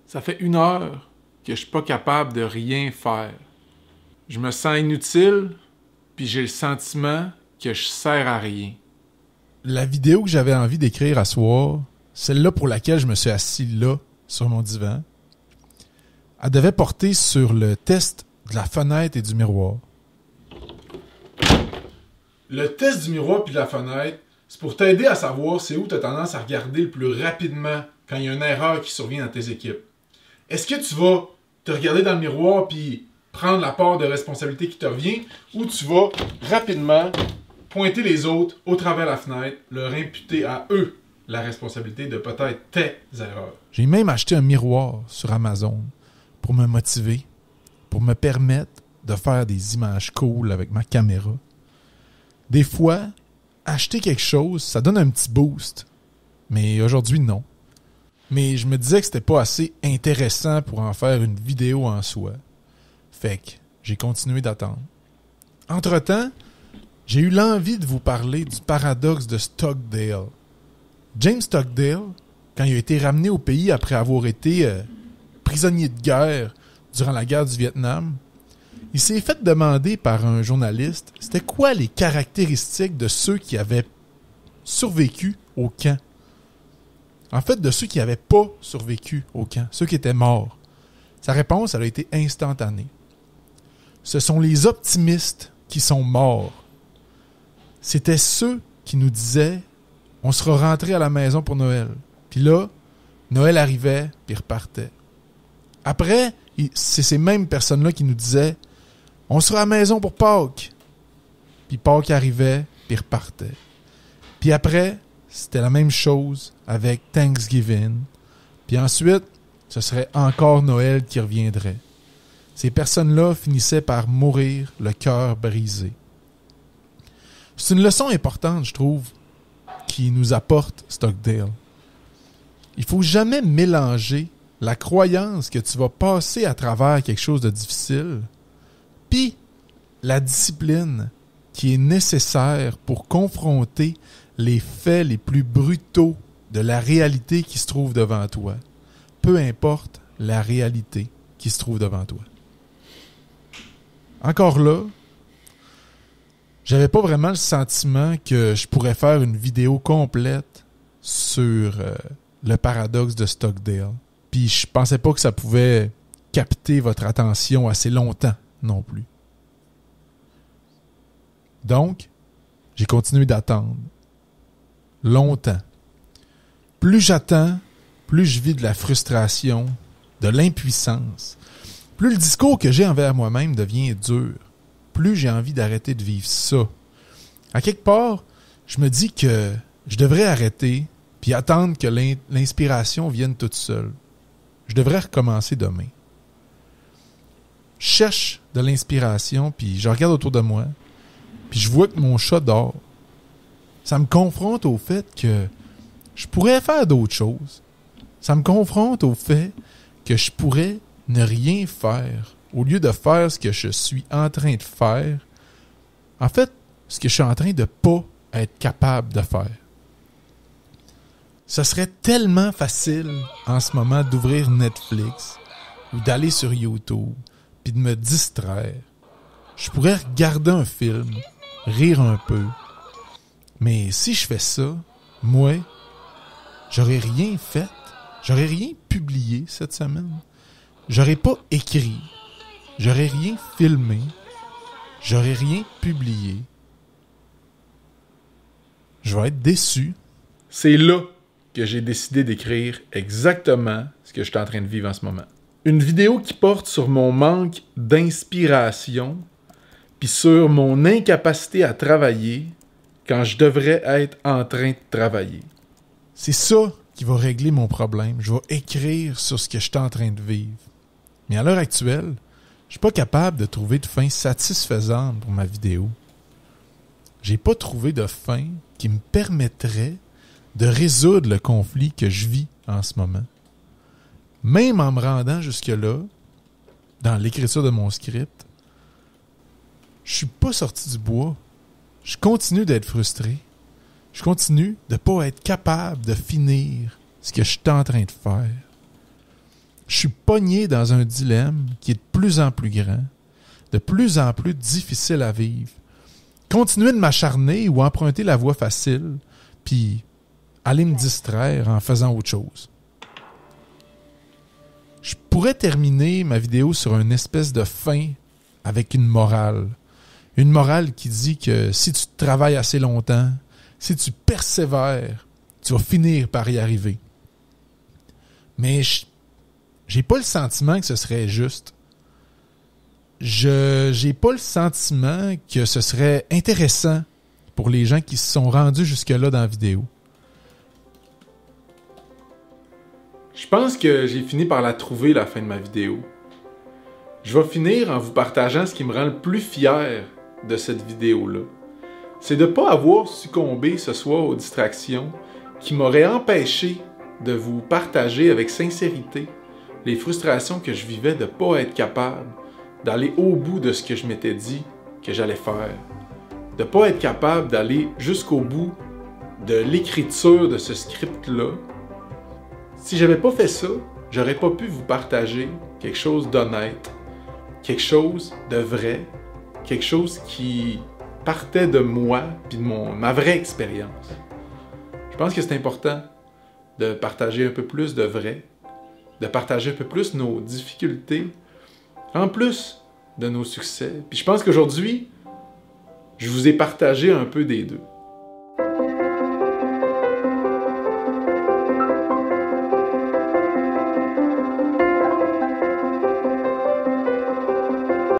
Ça fait 1 heure que je suis pas capable de rien faire. Je me sens inutile, puis j'ai le sentiment que je sers à rien. La vidéo que j'avais envie d'écrire à soir, celle-là pour laquelle je me suis assis là, sur mon divan, elle devait porter sur le test de la fenêtre et du miroir. Le test du miroir puis de la fenêtre, c'est pour t'aider à savoir c'est où tu as tendance à regarder le plus rapidement quand il y a une erreur qui survient dans tes équipes. Est-ce que tu vas te regarder dans le miroir puis prendre la part de responsabilité qui te revient, ou tu vas rapidement pointer les autres au travers de la fenêtre, leur imputer à eux la responsabilité de peut-être tes erreurs? J'ai même acheté un miroir sur Amazon pour me motiver, pour me permettre de faire des images cool avec ma caméra. Des fois, acheter quelque chose, ça donne un petit boost. Mais aujourd'hui, non. Mais je me disais que c'était pas assez intéressant pour en faire une vidéo en soi. Fait que j'ai continué d'attendre. Entre-temps, j'ai eu l'envie de vous parler du paradoxe de Stockdale. James Stockdale, quand il a été ramené au pays après avoir été prisonnier de guerre durant la guerre du Vietnam, il s'est fait demander par un journaliste c'était quoi les caractéristiques de ceux qui avaient survécu au camp. En fait, de ceux qui n'avaient pas survécu au camp, ceux qui étaient morts. Sa réponse, elle a été instantanée. Ce sont les optimistes qui sont morts. C'était ceux qui nous disaient « On sera rentré à la maison pour Noël. » Puis là, Noël arrivait, puis repartait. Après, c'est ces mêmes personnes-là qui nous disaient « On sera à la maison pour Pâques. » Puis Pâques arrivait, puis repartait. Puis après, c'était la même chose avec Thanksgiving. Puis ensuite, ce serait encore Noël qui reviendrait. Ces personnes-là finissaient par mourir le cœur brisé. C'est une leçon importante, je trouve, qui nous apporte Stockdale. Il faut jamais mélanger la croyance que tu vas passer à travers quelque chose de difficile, puis la discipline qui est nécessaire pour confronter les faits les plus brutaux de la réalité qui se trouve devant toi. Peu importe la réalité qui se trouve devant toi. Encore là, j'avais pas vraiment le sentiment que je pourrais faire une vidéo complète sur le paradoxe de Stockdale. Puis je pensais pas que ça pouvait capter votre attention assez longtemps non plus. Donc, j'ai continué d'attendre. Longtemps. Plus j'attends, plus je vis de la frustration, de l'impuissance. Plus le discours que j'ai envers moi-même devient dur, plus j'ai envie d'arrêter de vivre ça. À quelque part, je me dis que je devrais arrêter puis attendre que l'inspiration vienne toute seule. Je devrais recommencer demain. Je cherche de l'inspiration puis je regarde autour de moi puis je vois que mon chat dort. Ça me confronte au fait que je pourrais faire d'autres choses. Ça me confronte au fait que je pourrais ne rien faire au lieu de faire ce que je suis en train de faire. En fait, ce que je suis en train de pas être capable de faire. Ce serait tellement facile en ce moment d'ouvrir Netflix ou d'aller sur YouTube puis de me distraire. Je pourrais regarder un film, rire un peu. Mais si je fais ça, moi, j'aurais rien fait. J'aurais rien publié cette semaine. J'aurais pas écrit. J'aurais rien filmé. J'aurais rien publié. Je vais être déçu. C'est là que j'ai décidé d'écrire exactement ce que je suis en train de vivre en ce moment. Une vidéo qui porte sur mon manque d'inspiration puis sur mon incapacité à travailler quand je devrais être en train de travailler. C'est ça qui va régler mon problème. Je vais écrire sur ce que je suis en train de vivre. Mais à l'heure actuelle, je suis pas capable de trouver de fin satisfaisante pour ma vidéo. J'ai pas trouvé de fin qui me permettrait de résoudre le conflit que je vis en ce moment. Même en me rendant jusque-là, dans l'écriture de mon script, je suis pas sorti du bois. Je continue d'être frustré. Je continue de pas être capable de finir ce que je suis en train de faire. Je suis pogné dans un dilemme qui est de plus en plus grand, de plus en plus difficile à vivre. Continuer de m'acharner ou emprunter la voie facile, puis aller me distraire en faisant autre chose. Je pourrais terminer ma vidéo sur une espèce de fin avec une morale. Une morale qui dit que si tu travailles assez longtemps, si tu persévères, tu vas finir par y arriver. Mais j'ai pas le sentiment que ce serait juste. J'ai pas le sentiment que ce serait intéressant pour les gens qui se sont rendus jusque-là dans la vidéo. Je pense que j'ai fini par la trouver, la fin de ma vidéo. Je vais finir en vous partageant ce qui me rend le plus fier de cette vidéo-là. C'est de ne pas avoir succombé ce soir aux distractions qui m'auraient empêché de vous partager avec sincérité les frustrations que je vivais de ne pas être capable d'aller au bout de ce que je m'étais dit que j'allais faire. De ne pas être capable d'aller jusqu'au bout de l'écriture de ce script-là. Si j'avais pas fait ça, j'aurais pas pu vous partager quelque chose d'honnête, quelque chose de vrai, quelque chose qui partait de moi puis de ma vraie expérience. Je pense que c'est important de partager un peu plus de vrai, de partager un peu plus nos difficultés, en plus de nos succès. Puis je pense qu'aujourd'hui, je vous ai partagé un peu des deux.